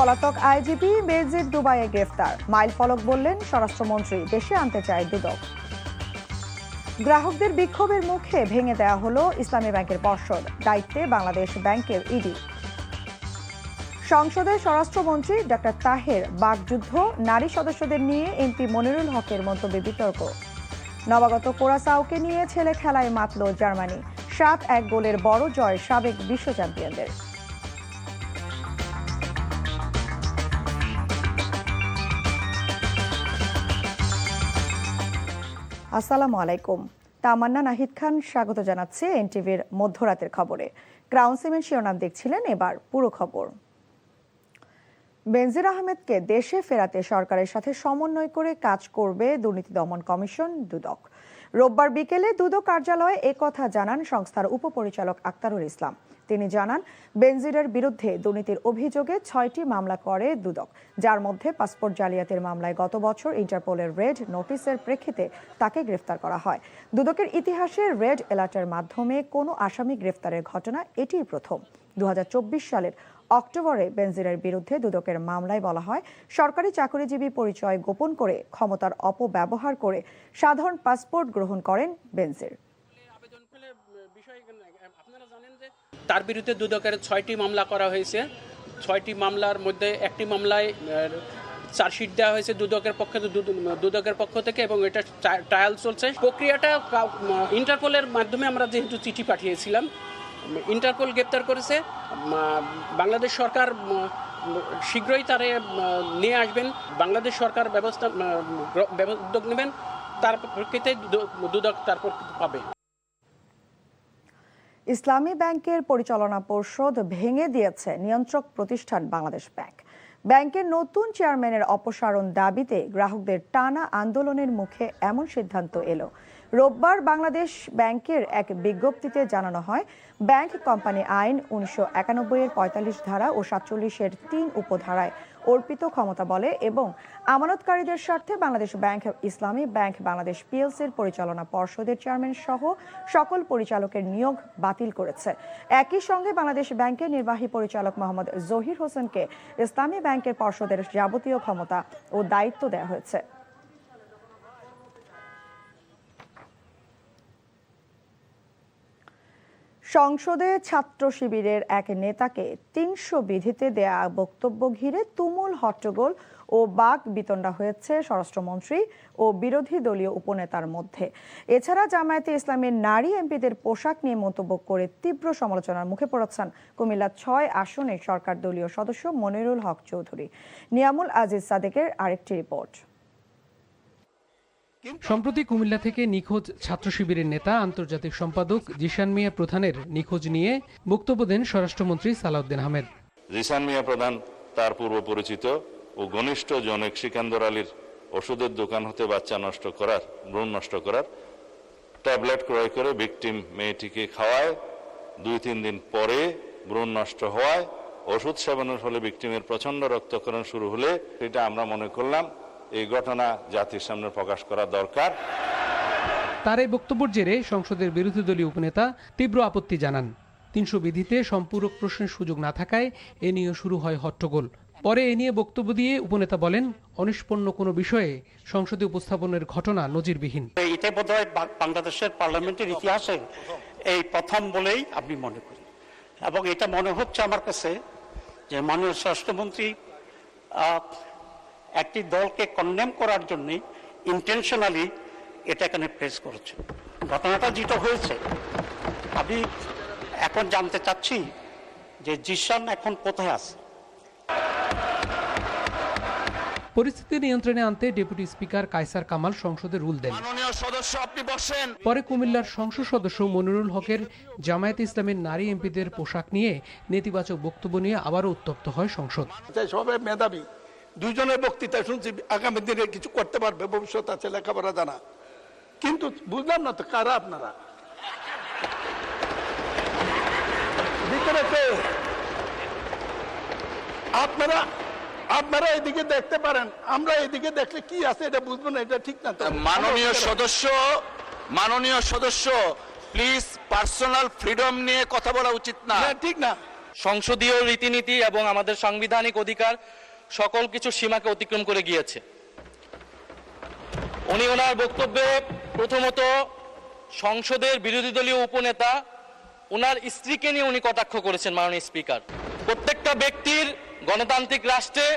পলাতক আইজিপি বেনজির দুবাইয়ে গ্রেফতার, মাইল ফলক বললেন স্বরাষ্ট্রমন্ত্রী, দেশে আনতে চায় দুদক। গ্রাহকদের বিক্ষোভের মুখে ভেঙে দেওয়া হলো ইসলামী ব্যাংকের পর্ষদ, দায়িত্বে বাংলাদেশ ব্যাংকের ইডি। সংসদে স্বরাষ্ট্রমন্ত্রী ডক্টর তাহের বাকযুদ্ধ, নারী সদস্যদের নিয়ে এমপি মনিরুল হকের মন্তব্যে বিতর্ক। নবাগত কোরাসাওকে নিয়ে ছেলে খেলায় মাতল জার্মানি, 7-1 গোলের বড় জয় সাবেক বিশ্ব চ্যাম্পিয়নদের। আসসালামু আলাইকুম। তামান্না নাহিদ খান স্বাগত জানাচ্ছে এনটিভির মধ্যরাতের খবরে। ক্রাউন সিমেন্ট শিরোনাম দেখছিলেন, এবার পুরো খবর। বেনজির আহমেদকে দেশে ফেরাতে সরকারের সাথে সমন্বয় করে কাজ করবে দুর্নীতি দমন কমিশন দুদক। রোববার বিকেলে দুদক কার্যালয়ে একথা জানান সংস্থার উপপরিচালক আক্তারুল ইসলাম। তিনি জানান, বেনজিরের বিরুদ্ধে দুর্নীতির অভিযোগে 6টি মামলা করে দুদক, যার মধ্যে পাসপোর্ট জালিয়াতির মামলায় গত বছর ইন্টারপোলের রেড নোটিসের প্রেক্ষিতে তাকে গ্রেফতার করা হয়। দুদকের ইতিহাসে রেড অ্যালার্টের মাধ্যমে কোনো আসামি গ্রেফতারের ঘটনা এটিই প্রথম। 2024 সালের অক্টোবরে বেনজিরের বিরুদ্ধে দুদকের মামলায় বলা হয়, সরকারি চাকরিজীবী পরিচয় গোপন করে ক্ষমতার অপব্যবহার করে সাধারণ পাসপোর্ট গ্রহণ করেন বেনজির। তার বিরুদ্ধে দুদকের 6টি মামলা করা হয়েছে। 6টি মামলার মধ্যে একটি মামলায় চার্জশিট দেওয়া হয়েছে দুদকের পক্ষ থেকে, এবং এটা ট্রায়াল চলছে। প্রক্রিয়াটা ইন্টারপোলের মাধ্যমে আমরা যেহেতু চিঠি পাঠিয়েছিলাম, ইন্টারপোল গ্রেপ্তার করেছে। বাংলাদেশ সরকার শীঘ্রই তারে নিয়ে আসবেন, বাংলাদেশ সরকার উদ্যোগ নেবেন, তার প্রেক্ষিতে দুদক তারপর পাবে। ইসলামী ব্যাংকের পরিচালনা পর্ষদ ভেঙে দিয়েছে নিয়ন্ত্রক প্রতিষ্ঠান বাংলাদেশ ব্যাংক। ব্যাংকের নতুন চেয়ারম্যানের অপসারণ দাবিতে গ্রাহকদের টানা আন্দোলনের মুখে এমন সিদ্ধান্ত এলো। রোববার বাংলাদেশ ব্যাংকের এক বিজ্ঞপ্তিতে জানানো হয়, ব্যাংক কোম্পানি আইন 1991-এর 45 ধারা ও 47-এর 3 উপধারায় অর্পিত ক্ষমতা বলে এবং আমানতকারীদের স্বার্থে বাংলাদেশ ব্যাংক ইসলামী ব্যাংক বাংলাদেশ পিএলসির পরিচালনা পর্ষদের চেয়ারম্যান সহ সকল পরিচালকের নিয়োগ বাতিল করেছে। একই সঙ্গে বাংলাদেশ ব্যাংকের নির্বাহী পরিচালক মোহাম্মদ জহির হোসেনকে ইসলামী ব্যাংকের পর্ষদের যাবতীয় ক্ষমতা ও দায়িত্ব দেওয়া হয়েছে। সংসদে ছাত্র শিবিরের এক নেতাকে 300 বিধিতে দেয়া বক্তব্য ঘিরে তুমুল হট্টগোল ও বাক বিতণ্ডা হয়েছে স্বরাষ্ট্রমন্ত্রী ও বিরোধী দলীয় উপনেতার মধ্যে। এছাড়া জামায়াতে ইসলামের নারী এমপিদের পোশাক নিয়ে মন্তব্য করে তীব্র সমালোচনার মুখে পড়েছেন কুমিল্লা 6 আসনের সরকার দলীয় সদস্য মনিরুল হক চৌধুরী। নিয়ামুল আজিজ সাদেকের আরেকটি রিপোর্ট। সম্প্রতি কুমিল্লা থেকে নিখোঁজ ছাত্র শিবিরের নেতা আন্তর্জাতিক সম্পাদক জিশান মিয়া প্রধানের নিখোঁজ নিয়ে বক্তব্য দেন স্বরাষ্ট্রমন্ত্রী সালাউদ্দিন আহমেদ। জিশান মিয়া প্রধান তার পূর্ব পরিচিত ও ঘনিষ্ঠ জনক সিকান্দর আলীর ওষুধের দোকান হতে বাচ্চা নষ্ট করার, ভ্রূণ নষ্ট করার ট্যাবলেট ক্রয় করে ভিকটিম মেয়েটিকে খাওয়ায়। 2-3 দিন পরে ভ্রূণ নষ্ট হওয়ায় ওষুধ সেবনের ফলে ভিকটিমের প্রচন্ড রক্তক্ষরণ শুরু হলে এটা আমরা মনে করলাম এই ঘটনা জাতির সামনে প্রকাশ করা দরকার। তার এই বক্তব্যের জেরে সংসদের বিরোধী দলীয় উপনেতা তীব্র আপত্তি জানান। 300 বিধিতে সম্পূরক প্রশ্নের সুযোগ না থাকায় এ নিয়ে শুরু হয় হট্টগোল। পরে এ নিয়ে বক্তব্য দিয়ে উপনেতা বলেন, অনিষ্পন্ন কোনো বিষয়ে সংসদে উপস্থাপনের ঘটনা নজিরবিহীন। এটা বোধহয় বাংলাদেশের পার্লামেন্টের ইতিহাসে এই প্রথম বলেই আমি মনে করি, এবং এটা মনে হচ্ছে আমার কাছে যে মাননীয় স্বরাষ্ট্রমন্ত্রী একটি দলকে কন্ডেম করার জন্য ইন্টেনশনালি এটা এখানে প্রেস করেছে। ঘটনাটা যেটা হয়েছে, আমি এখন জানতে চাচ্ছি যে জিশান এখন কোথায় আছে। পরিস্থিতি নিয়ন্ত্রণে আনতে ডেপুটি স্পিকার কায়সার কামাল সংসদে রুল দেন। পরে কুমিল্লার সংসদ সদস্য মনিরুল হকের জামায়াতে ইসলামের নারী এমপিদের পোশাক নিয়ে নেতিবাচক বক্তব্য নিয়ে আবারও উত্তপ্ত হয় সংসদ। সবাই মেধাবী, দুইজনের বক্তৃতা শুনছি, আগামী দিনে কিছু করতে পারবে, ভবিষ্যৎ আছে, লেখাপড়া জানা, কিন্তু বুঝলাম না তো কারা আপনারা ভিতরে কে? আপনারা এদিকে দেখতে পারেন, আমরা এদিকে দেখলে কি আছে এটা বুঝবো না, এটা ঠিক না। মাননীয় সদস্য প্লিজ, পার্সোনাল ফ্রিডম নিয়ে কথা বলা উচিত না। ঠিক না। সংসদীয় রীতিনীতি এবং আমাদের সাংবিধানিক অধিকার সকল কিছু সীমাকে অতিক্রম করে গিয়েছে। উনি ওনার বক্তব্যে প্রথমত সংসদের বিরোধী দলীয় উপনেতা ওনার স্ত্রীকে নিয়ে উনি কটাক্ষ করেছেন। মাননীয় স্পিকার, প্রত্যেকটা ব্যক্তির গণতান্ত্রিক রাষ্ট্রে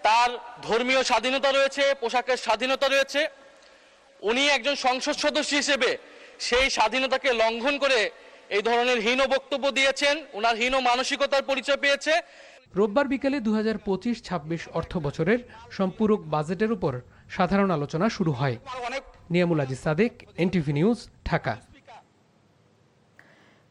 তার ধর্মীয় স্বাধীনতা রয়েছে, পোশাকের স্বাধীনতা রয়েছে। উনি একজন সংসদ সদস্য হিসেবে সেই স্বাধীনতাকে লঙ্ঘন করে এই ধরনের হীন বক্তব্য দিয়েছেন, ওনার হীন মানসিকতার পরিচয় পেয়েছে। রোববার বিকেলে 2025-26 অর্থ বছরের সম্পূরক বাজেটের উপর সাধারণ আলোচনা শুরু হয়। Niamul Aziz Sadek, NTV news, Dhaka.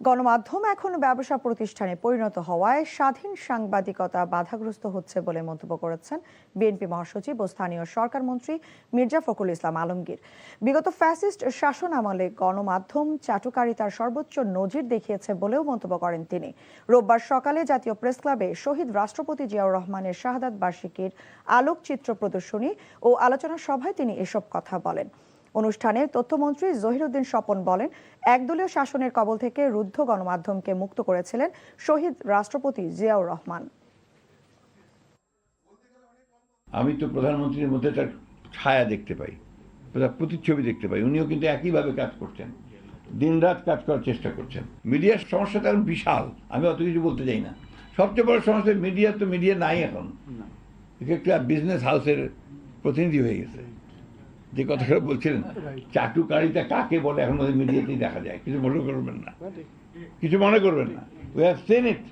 গণমাধ্যম এখন ব্যবসা প্রতিষ্ঠানে পরিণত হওয়ায় স্বাধীন সাংবাদিকতা বাধাগ্রস্ত হচ্ছে বলে মন্তব্য করেছেন বিএনপি মহাসচিব ও স্থানীয় সরকার মন্ত্রী মির্জা ফখরুল ইসলাম আলমগীর। বিগত ফ্যাসিস্ট শাসন আমলে গণমাধ্যম চাটুকারিতার সর্বোচ্চ নজির দেখিয়েছে বলেও মন্তব্য করেন তিনি। রোববার সকালে জাতীয় প্রেস ক্লাবে শহীদ রাষ্ট্রপতি জিয়াউর রহমানের শাহাদাত বার্ষিকীর আলোকচিত্র প্রদর্শনী ও আলোচনা সভায় তিনি এসব কথা বলেন। অনুষ্ঠানে তথ্যমন্ত্রী জহিরুদ্দিন স্বপন বলেন, একদলীয় শাসনের কবল থেকে রুদ্ধ গণমাধ্যমকে মুক্ত করেছিলেন শহীদ রাষ্ট্রপতি জিয়াউর রহমান। আমি তো প্রধানমন্ত্রীর মধ্যে তার ছায়া দেখতে পাই, প্রতিচ্ছবি দেখতে পাই। উনিও কিন্তু একইভাবে কাজ করছেন, দিনরাত কাজ করার চেষ্টা করছেন। মিডিয়ার সমস্যা তার বিশাল, আমি অত কিছু বলতে চাই না। সবচেয়ে বড় সমস্যা মিডিয়া নাই এখন, একটা বিজনেস হাউসের প্রতিনিধি হয়ে গেছে। যে কথাটা বলছিলেন চাটুকারিতা কাকে বলে এখন আমাদের মিডিয়াতেই দেখা যায়। কিছু মনে করবেন না, we have seen it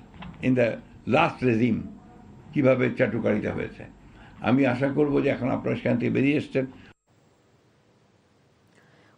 in the last regime কিভাবে চাটুকারিতা হয়েছে। আমি আশা করব যে এখন আপনারা সেখান থেকে বেরিয়ে এসছেন।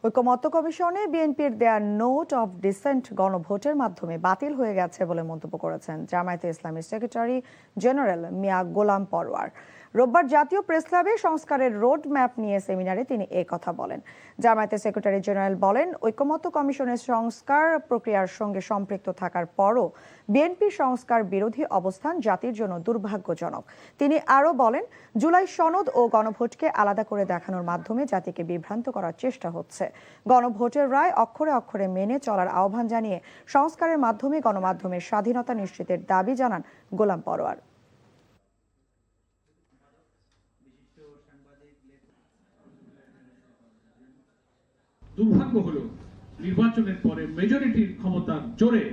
ঐকমত্য কমিশনে বিএনপির দেয়া নোট অফ ডিসেন্ট গণভোটের মাধ্যমে বাতিল হয়ে গেছে বলে মন্তব্য করেছেন জামায়াতে ইসলামীর সেক্রেটারি জেনারেল মিয়া গোলাম পরওয়ার। রোববার জাতীয় প্রেস ক্লাবে সংস্কারের রোড ম্যাপ নিয়ে সেমিনারে তিনি এই কথা বলেন। জামায়াতের সেক্রেটারি জেনারেল বলেন, ঐকমত্য কমিশনের সংস্কার প্রক্রিয়ার সঙ্গে সম্পৃক্ত থাকার পরও বিএনপির সংস্কার বিরোধী অবস্থান জাতির জন্য দুর্ভাগ্যজনক। তিনি আরও বলেন, জুলাই সনদ ও গণভোটকে আলাদা করে দেখানোর মাধ্যমে জাতিকে বিভ্রান্ত করার চেষ্টা হচ্ছে। গণভোটের রায় অক্ষরে অক্ষরে মেনে চলার আহ্বান জানিয়ে সংস্কারের মাধ্যমে গণমাধ্যমের স্বাধীনতা নিশ্চিতের দাবি জানান গোলাম পরওয়ার। দুর্ভাগ্য হলো নির্বাচনের পরে মেজরিটির ক্ষমতার জোরে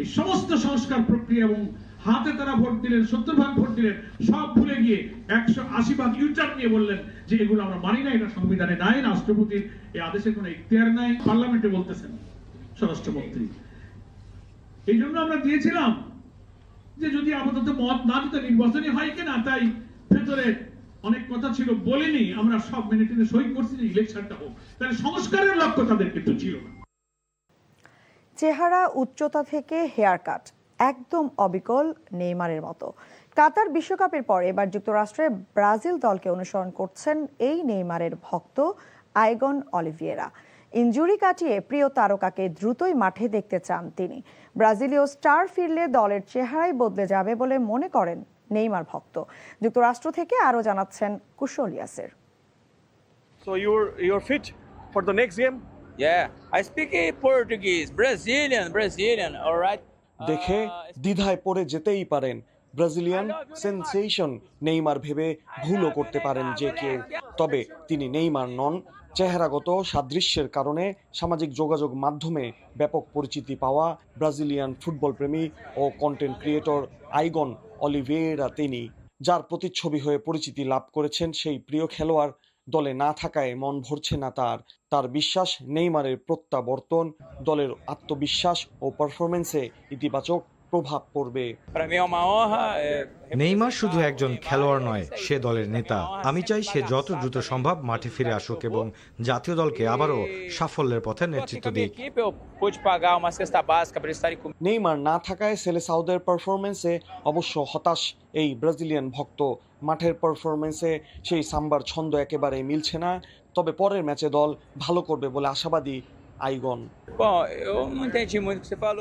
এই সমস্ত সংস্কার প্রক্রিয়া এবং হাতে তারা ভোট দিলেন, 70% ভোট দিলেন, সব ভুলে গিয়ে 180% ইউটার্ন নিয়ে বললেন যে এগুলো আমরা মানি না, এটা সংবিধানে নাই, রাষ্ট্রপতির এই আদেশের কোনো ইখতিয়ার নাই, পার্লামেন্টে বলতেছেন স্বরাষ্ট্রমন্ত্রী। এই জন্য আমরা দিয়েছিলাম যে যদি আপাতত মত না দিতে নির্বাচনই হয় কিনা, তাই ভেতরে অনেক কথা ছিল বলিনি, আমরা সব মেনে টেনে সই করছি যে ইলেকশনটা হোক। তাহলে সংস্কারের লক্ষ্য তাদের কিন্তু ছিল না। চেহারা, উচ্চতা থেকে হেয়ার কাট একদম অবিকল নেইমারের মতো। কাতার বিশ্বকাপের পর এবার যুক্তরাষ্ট্রে ব্রাজিল দলকে অনুসরণ করছেন এই নেইমারের ভক্ত আইগন অলিভিয়েরা। ইনজুরি কাটিয়ে প্রিয় তারকাকে দ্রুতই মাঠে দেখতে চান তিনি। ব্রাজিলীয় স্টার ফিরলে দলের চেহারাই বদলে যাবে বলে মনে করেন নেইমার ভক্ত। যুক্তরাষ্ট্র থেকে আরো জানাচ্ছেন কুশল ইয়াসের। So you're fit for the next game? Yeah, I speak Portuguese, Brazilian, all right. দেখে দ্বিধায় পড়ে যেতেই পারেন। ব্রাজিলিয়ান সেনসেশন নেইমার ভেবে ভুলও করতে পারেন যে কেউ, তবে তিনি নেইমার নন। চেহারাগত সাদৃশ্যের কারণে সামাজিক যোগাযোগ মাধ্যমে ব্যাপক পরিচিতি পাওয়া ব্রাজিলিয়ান ফুটবল প্রেমী ও কন্টেন্ট ক্রিয়েটর আইগন অলিভেইরা তিনি, যার প্রতিচ্ছবি হয়ে পরিচিতি লাভ করেছেন সেই প্রিয় খেলোয়াড় দলে না থাকায় মন ভরছে না তার বিশ্বাস নেইমারের প্রত্যাবর্তন দলের আত্মবিশ্বাস ও পারফরমেন্সে ইতিবাচক প্রভাব পড়বে। নেইমার শুধু একজন খেলোয়াড় নয়, সে দলের নেতা। আমি চাই সে যত দ্রুত সম্ভব মাঠে ফিরে আসুক এবং জাতীয় দলকে আবারও সাফল্যের পথে নেতৃত্ব দিক। নেইমার না থাকায় সেলেসাউদের পারফরমেন্সে অবশ্য হতাশ এই ব্রাজিলিয়ান ভক্ত। মাঠের পারফরমেন্সে সেই সাম্বার ছন্দ একেবারে মিলছে না, তবে পরের ম্যাচে দল ভালো করবে বলে আশাবাদী আইগন।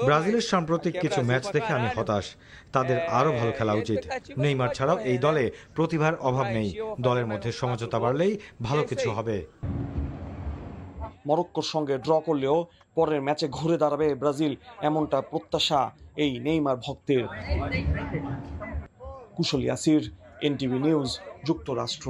ব্রাজিলের সাম্প্রতিক কিছু ম্যাচ দেখে আমি হতাশ। তাদের আরো ভালো খেলা উচিত। নেইমার ছাড়াও এই দলে প্রতিভার অভাব নেই। দলের মধ্যে সমঝোতা বাড়লেই ভালো কিছু হবে। মরক্কোর সঙ্গে ড্র করলেও পরের ম্যাচে ঘুরে দাঁড়াবে ব্রাজিল, এমনটা প্রত্যাশা এই নেইমার ভক্তের। কুশল ইয়াসির, এনটিভি নিউজ, যুক্তরাষ্ট্র।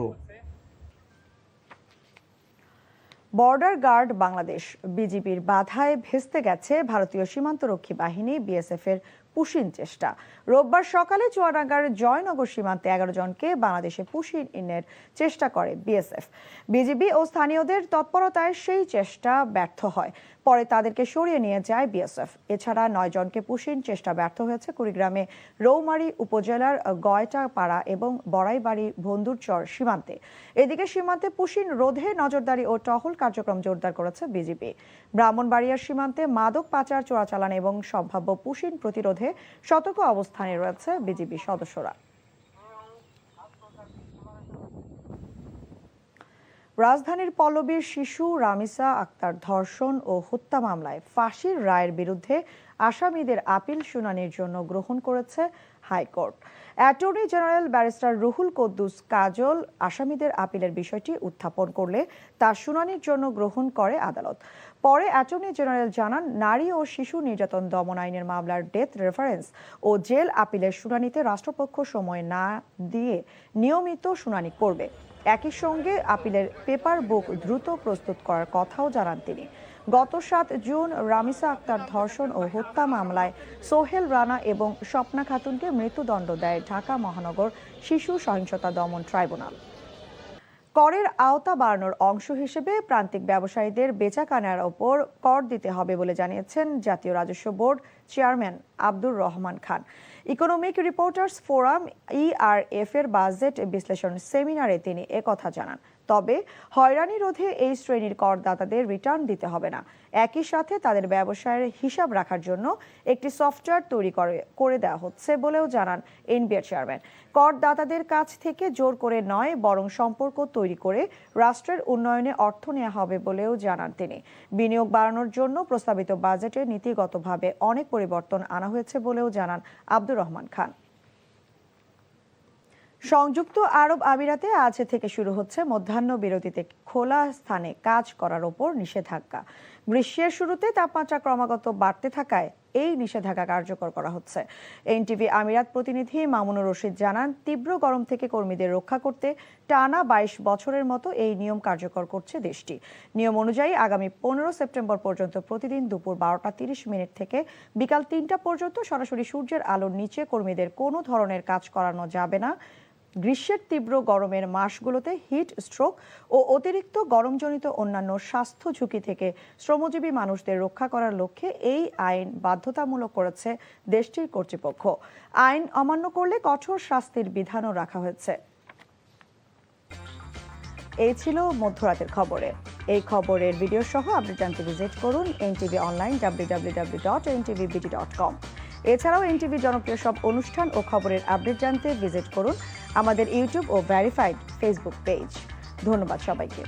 বর্ডার গার্ড বাংলাদেশ বিজিবির বাধায় ভেস্তে গেছে ভারতীয় সীমান্তরক্ষী বাহিনী বিএসএফ এর পুশিন চেষ্টা। রোববার সকালে চুয়াডাঙ্গার জয়নগর সীমান্তে 11 জনকে বাংলাদেশে পুশিন ইনের চেষ্টা করে বিএসএফ। বিজিবি ও স্থানীয়দের তৎপরতায় সেই চেষ্টা ব্যর্থ হয়, পরে তাদেরকে সরিয়ে নিয়ে যায় বিএসএফ। এছাড়া 9 জনকে পুশিন চেষ্টা ব্যর্থ হয়েছে কুড়িগ্রামে রৌমারী উপজেলার গয়টাপাড়া এবং বড়াইবাড়ি বন্দুরচর সীমান্তে। এদিকে সীমান্তে পুশিন রোধে নজরদারি ও টহল কার্যক্রম জোরদার করেছে বিজিবি। ব্রাহ্মণবাড়িয়ার সীমান্তে মাদক পাচার, চোরাচালান এবং সম্ভাব্য পুশিন প্রতিরোধে সতর্ক অবস্থানে রয়েছে বিজিবি সদস্যরা। রাজধানীর পল্লবীর শিশু রামিসা আক্তার ধর্ষণ ও হত্যা মামলায় ফাঁসির রায়ের বিরুদ্ধে আসামিদের আপিল শুনানির জন্য গ্রহণ করেছে high court. Attorney general barrister Ruhul Quddus Kajal আসামিদের আপিলের বিষয়টি উত্থাপন করলে তা শুনানির জন্য গ্রহণ করে আদালত। পরে অ্যাটর্নি জেনারেল জানান, নারী ও শিশু নির্যাতন দমন আইনের মামলার ডেথ রেফারেন্স ও জেল আপিলের শুনানিতে রাষ্ট্রপক্ষ সময় না দিয়ে নিয়মিত শুনানি করবে। একই সঙ্গে আপিলের পেপার বুক দ্রুত প্রস্তুত করার কথাও জানান তিনি। গত 7 জুন রামিসা আক্তার ধর্ষণ ও হত্যা মামলায় সোহেল রানা এবং স্বপ্না খাতুনকে মৃত্যুদণ্ড দেয় ঢাকা মহানগর শিশু সহিংসতা দমন ট্রাইব্যুনাল। করের আওতা বাড়ানোর অংশ হিসেবে প্রান্তিক ব্যবসায়ীদের বেচাকেনার ওপর কর দিতে হবে বলে জানিয়েছেন জাতীয় রাজস্ব board chairman Abdur Rahman Khan. Economic reporters forum ERF এর বাজেট বিশ্লেষণ সেমিনারে তিনি একথা জানান। তবে হয়রানি রোধে এই শ্রেণীর করদাতাদের রিটার্ন দিতে হবে না, একই সাথে তাদের ব্যবসায়ের হিসাব রাখার জন্য একটি সফটওয়্যার তৈরি করে দেওয়া হচ্ছে বলেও জানান এনবিআর চেয়ারম্যান। করদাতাদের কাছ থেকে জোর করে নয়, বরং সম্পর্ক তৈরি করে রাষ্ট্রের উন্নয়নে অর্থ নেওয়া হবে বলেও জানান তিনি। বিনিয়োগ বাড়ানোর জন্য প্রস্তাবিত বাজেটে নীতিগতভাবে অনেক পরিবর্তন আনা হয়েছে বলেও জানান আব্দুর রহমান খান। সংযুক্ত আরব আমিরাতে আজ থেকে শুরু হচ্ছে মধ্যাহ্ন বিরতিতে খোলা স্থানে কাজ করার ওপর নিষেধাজ্ঞা। গ্রীষ্মের শুরুতে তাপমাত্রা ক্রমাগত বাড়তে থাকায় এই নিষেধাজ্ঞা কার্যকর করা হচ্ছে। এনটিভি আমিরাত প্রতিনিধি মামুনুর রশিদ জানান, তীব্র গরম থেকে কর্মীদের রক্ষা করতে টানা 22 বছরের মতো এই নিয়ম কার্যকর করছে দেশটি। নিয়ম অনুযায়ী আগামী 15 সেপ্টেম্বর পর্যন্ত প্রতিদিন দুপুর 12:30 থেকে বিকাল 3টা পর্যন্ত সরাসরি সূর্যের আলোর নিচে কর্মীদের কোনো ধরনের কাজ করানো যাবে না। গ্রীষ্মের তীব্র গরমের মাসগুলোতে হিট স্ট্রোক ও অতিরিক্ত গরমজনিত অন্যান্য স্বাস্থ্য ঝুঁকি থেকে শ্রমজীবী মানুষদের রক্ষা করার লক্ষ্যে এই আইন বাধ্যতামূলক করেছে দেশটির কর্তৃপক্ষ। আইন অমান্য করলে কঠোর শাস্তির বিধানও রাখা হয়েছে। এই ছিল মধ্যরাতের খবরে। এই খবরের ভিডিও সহ আপডেট জানতে ভিজিট করুন এনটিভি অনলাইন www.ntvbt.com। এছাড়াও এনটিভি জনপ্রিয় সব অনুষ্ঠান ও খবরের আপডেট জানতে ভিজিট করুন আমাদের ইউটিউব ও ভেরিফাইড ফেসবুক পেজ। ধন্যবাদ সবাইকে।